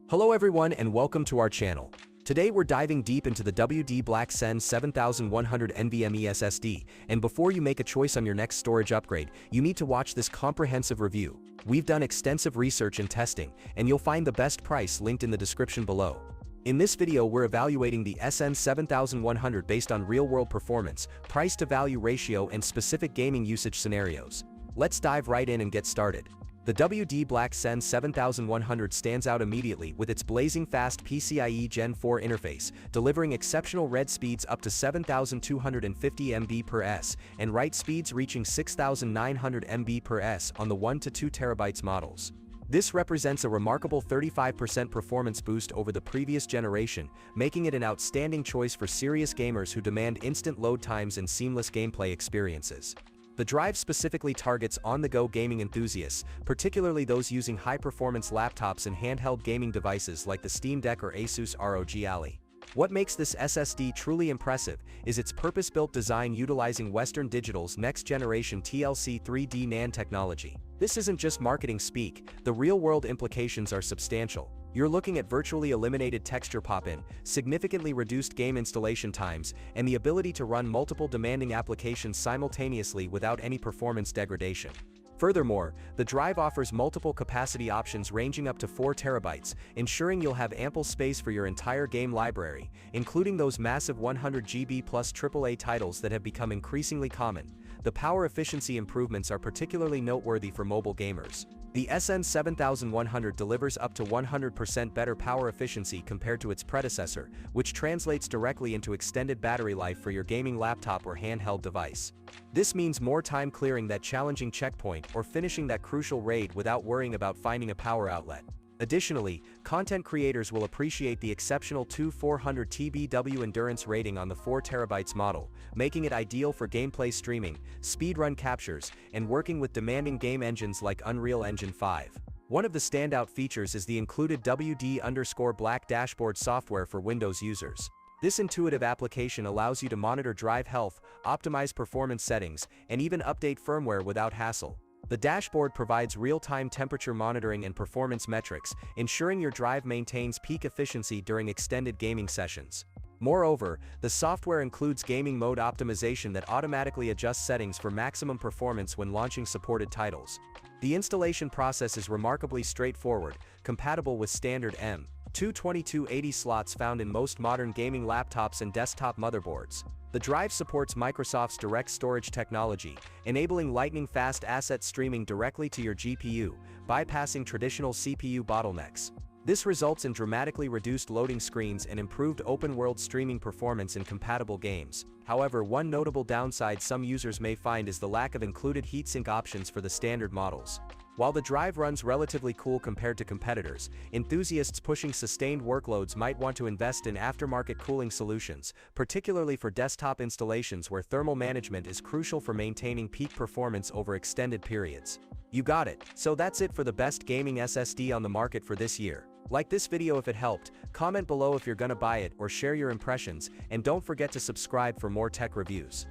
Hello everyone and welcome to our channel. Today we're diving deep into the WD Black SN7100 NVMe SSD, and before you make a choice on your next storage upgrade, you need to watch this comprehensive review. We've done extensive research and testing, and you'll find the best price linked in the description below. In this video we're evaluating the SN7100 based on real-world performance, price-to-value ratio and specific gaming usage scenarios. Let's dive right in and get started. The WD Black SN7100 stands out immediately with its blazing fast PCIe Gen4 interface, delivering exceptional read speeds up to 7,250 MB/s and write speeds reaching 6,900 MB/s on the 1 to 2 TB models. This represents a remarkable 35% performance boost over the previous generation, making it an outstanding choice for serious gamers who demand instant load times and seamless gameplay experiences. The drive specifically targets on-the-go gaming enthusiasts, particularly those using high-performance laptops and handheld gaming devices like the Steam Deck or Asus ROG Ally. What makes this SSD truly impressive is its purpose-built design utilizing Western Digital's next-generation TLC 3D NAND technology. This isn't just marketing speak, the real-world implications are substantial. You're looking at virtually eliminated texture pop-in, significantly reduced game installation times, and the ability to run multiple demanding applications simultaneously without any performance degradation. Furthermore, the drive offers multiple capacity options ranging up to 4 TB, ensuring you'll have ample space for your entire game library, including those massive 100 GB plus AAA titles that have become increasingly common. The power efficiency improvements are particularly noteworthy for mobile gamers. The SN7100 delivers up to 100% better power efficiency compared to its predecessor, which translates directly into extended battery life for your gaming laptop or handheld device. This means more time clearing that challenging checkpoint or finishing that crucial raid without worrying about finding a power outlet. Additionally, content creators will appreciate the exceptional 400 TBW endurance rating on the 4 TB model, making it ideal for gameplay streaming, speedrun captures, and working with demanding game engines like Unreal Engine 5. One of the standout features is the included WD Black dashboard software for Windows users. This intuitive application allows you to monitor drive health, optimize performance settings, and even update firmware without hassle. The dashboard provides real-time temperature monitoring and performance metrics, ensuring your drive maintains peak efficiency during extended gaming sessions. Moreover, the software includes gaming mode optimization that automatically adjusts settings for maximum performance when launching supported titles. The installation process is remarkably straightforward, compatible with standard M.2 2280 slots found in most modern gaming laptops and desktop motherboards. The drive supports Microsoft's direct storage technology, enabling lightning-fast asset streaming directly to your GPU, bypassing traditional CPU bottlenecks. This results in dramatically reduced loading screens and improved open-world streaming performance in compatible games. However, one notable downside some users may find is the lack of included heatsink options for the standard models. While the drive runs relatively cool compared to competitors, enthusiasts pushing sustained workloads might want to invest in aftermarket cooling solutions, particularly for desktop installations where thermal management is crucial for maintaining peak performance over extended periods. You got it. So that's it for the best gaming SSD on the market for this year. Like this video if it helped, comment below if you're gonna buy it or share your impressions, and don't forget to subscribe for more tech reviews.